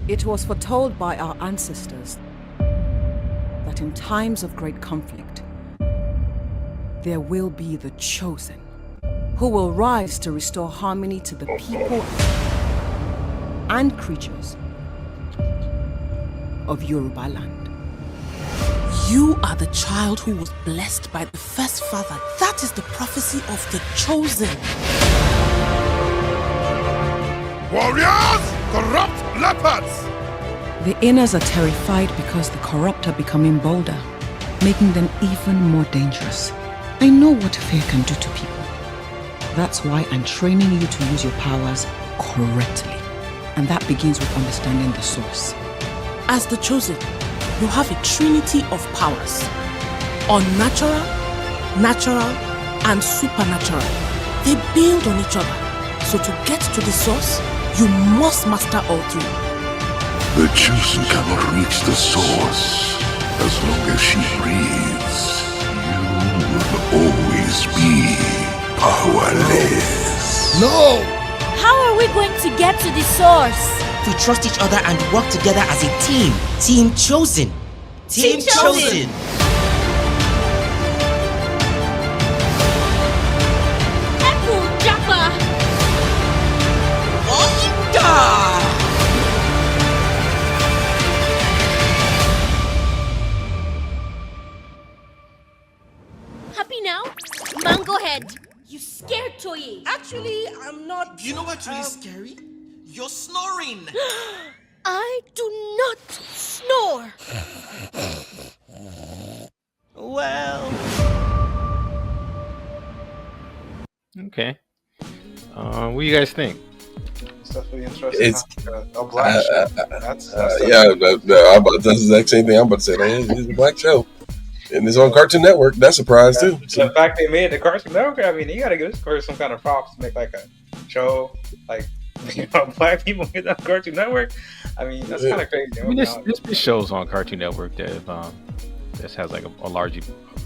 It was foretold by our ancestors that in times of great conflict, there will be the chosen who will rise to restore harmony to the people and creatures of Yoruba land. You are the child who was blessed by the first father. That is the prophecy of the chosen. Warriors, corrupt leopards! The inners are terrified because the corrupt are becoming bolder, making them even more dangerous. I know what fear can do to people. That's why I'm training you to use your powers correctly. And that begins with understanding the source. As the chosen, you have a trinity of powers. Unnatural, natural, and supernatural. They build on each other. So to get to the source, you must master all three. The chosen cannot reach the source. As long as she breathes, you will always be powerless. No! How are we going to get to the source? We trust each other and work together as a team. Team Chosen. Team Chosen. Apple Japa! Happy now? Mango Head, you scared Toye. Actually, I'm not. You know what's really scary? You're snoring. I do not snore. Well. Okay. What do you guys think? It's definitely interesting. It's a black show. That's yeah. That's the exact same thing I'm about to say. Man, it's a black show, and it's on Cartoon Network. That's a surprise too. The fact they made the Cartoon Network, I mean, you gotta give this person some kind of props to make like a show like black people get on Cartoon Network. I mean, that's kind of crazy. I mean, this shows on Cartoon Network that this has like a largely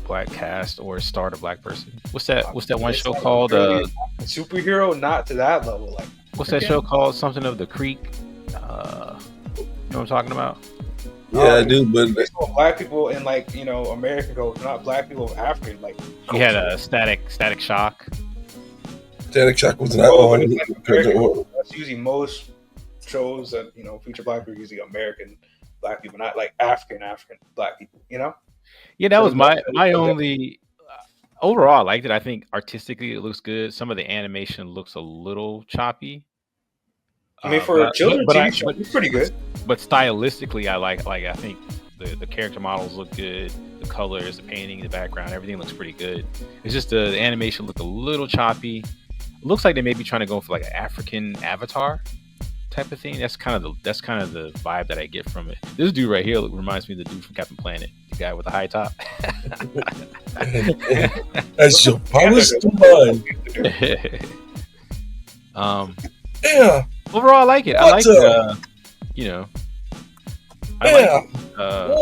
black cast or starred a black person. What's that one show called? Superhero, not to that level. Like, what's that show called? Something of the Creek. You know what I'm talking about? Yeah, I do. But black people in American culture, not black people of African like. You had a Static Shock. Static Shock was not on. That's usually most shows that feature black people, usually American black people, not like African black people. Yeah, that was my only. Overall, I liked it. I think artistically it looks good. Some of the animation looks a little choppy. I mean, for a children's TV show, it's pretty good. But stylistically, I think the character models look good. The colors, the painting, the background, everything looks pretty good. It's just the animation looked a little choppy. It looks like they may be trying to go for like an African Avatar type of thing. That's kind of the vibe that I get from it. This dude right here reminds me of the dude from Captain Planet, the guy with the high top. That's your powers combined. Yeah. Overall, I like it. I like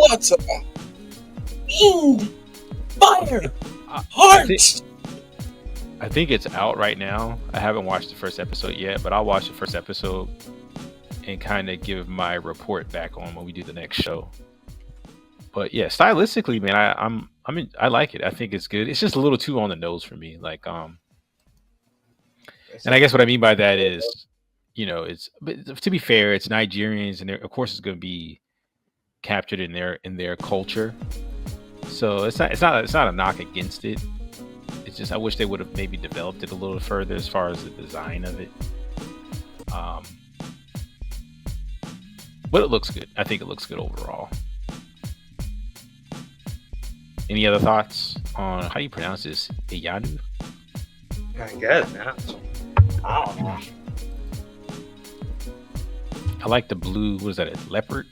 what's up? Wind, fire, hearts. I think it's out right now. I haven't watched the first episode yet, but I'll watch the first episode and kind of give my report back on when we do the next show. But yeah, stylistically, man, I like it. I think it's good. It's just a little too on the nose for me. Like, and I guess what I mean by that is, but to be fair, it's Nigerians, and of course it's going to be captured in their culture. So it's not a knock against it. It's just I wish they would have maybe developed it a little further as far as the design of it. But it looks good. I think it looks good overall. Any other thoughts on how do you pronounce this? Iyanu? I guess, man. I don't know. I like the blue. What is that? A leopard?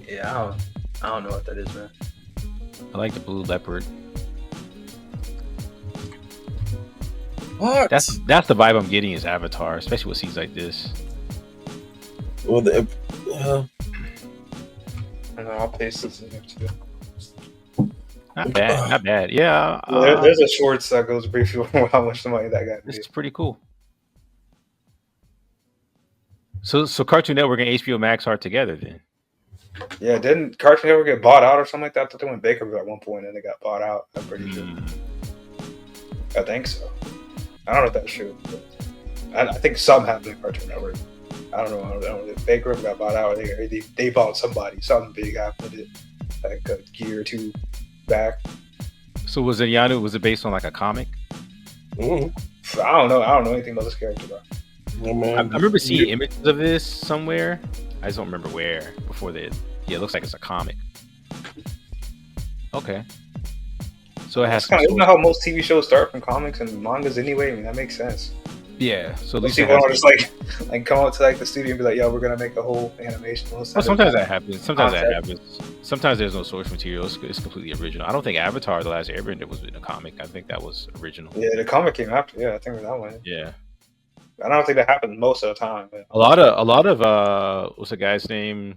Yeah, I don't know what that is, man. I like the blue leopard. What? That's the vibe I'm getting is Avatar, especially with scenes like this. Well, and I'll paste this in here too. Not bad, not bad. Yeah, There's a shorts that goes briefly over how much money that guy this made. is pretty cool. So Cartoon Network and HBO Max are together then. Yeah, didn't Cartoon Network get bought out or something like that? I thought they went Bakerville at one point and they got bought out. I'm pretty sure. I think so. I don't know if that's true. But I think some happened at Cartoon Network. I don't know. I don't know if Bakerville got bought out or they bought somebody. Something big happened with it, like a year or two back. So was Iyanu? Was it based on like a comic? Mm-hmm. I don't know. I don't know anything about this character, bro. Yeah, man. I remember seeing images of this somewhere. I just don't remember where. Before they, yeah, it looks like it's a comic. Okay. So it has. You know how most TV shows start from comics and mangas anyway. I mean, that makes sense. Yeah. So These people don't just like come out to like the studio and be like, "Yo, we're gonna make a whole animation." Well, sometimes that happens. Sometimes that happens. Sometimes there's no source material. It's completely original. I don't think Avatar: The Last Airbender was in a comic. I think that was original. Yeah, the comic came after. Yeah, I think it was that one. Yeah. I don't think that happens most of the time. But. A lot of what's the guy's name?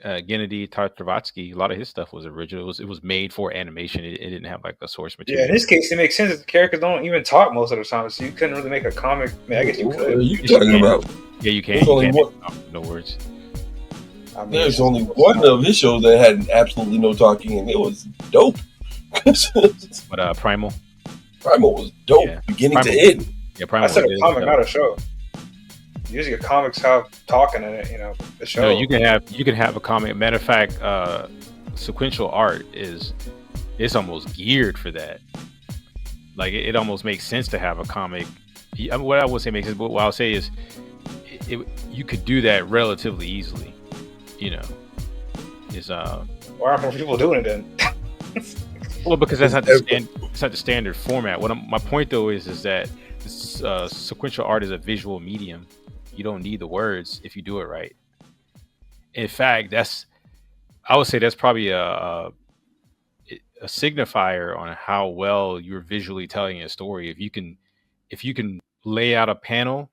Gennady Tartakovsky. A lot of his stuff was original. It was made for animation. It didn't have like a source material. Yeah, in this case, it makes sense. The characters don't even talk most of the time, so you couldn't really make a comic. I mean, I guess you could. What are you talking about? Yeah, you can. There's only one. No words. I mean, There's only one of his shows that had absolutely no talking, and it was dope. But Primal. Primal was dope, Yeah. beginning Primal. to end. Yeah, Primal. I said a comic, not a show. Usually, comics have talking in it. You know, the show. No, you can have a comic. Matter of fact, sequential art it's almost geared for that. Like it almost makes sense to have a comic. What I would say makes sense, but what I'll say is, you could do that relatively easily. You know, why aren't more people doing it then? Well, because that's not the standard format. My point though is that sequential art is a visual medium. You don't need the words if you do it right. In fact, I would say that's probably a signifier on how well you're visually telling a story. If you can lay out a panel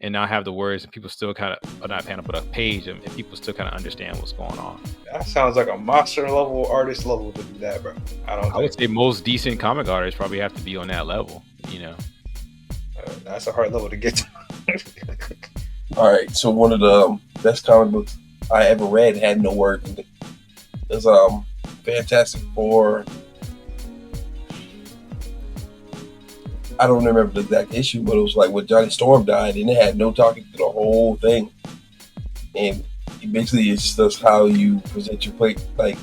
and not have the words, and people still kind of, not a panel, but a page, and people still kind of understand what's going on. That sounds like a monster level, artist level to do that, bro. I would say most decent comic artists probably have to be on that level. You know, that's a hard level to get to. All right, so one of the best comic books I ever read had no words in it. It was Fantastic Four. I don't remember the exact issue, but it was like when Johnny Storm died, and it had no talking to the whole thing. And basically, it's just how you present your plate, like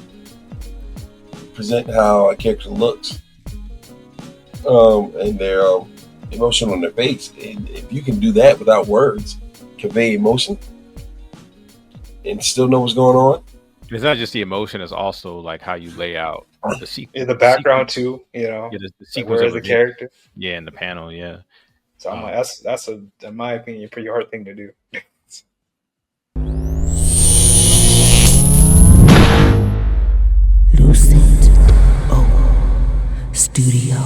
present how a character looks, and their emotion on their face. And if you can do that without words, convey emotion, and still know what's going on. It's not just the emotion; it's also like how you lay out the sequence. In the background too, you know. Yeah, the sequence of the character. Yeah, in the panel. Yeah. So I'm like, that's in my opinion, a pretty hard thing to do. Lucent Troupe Studio.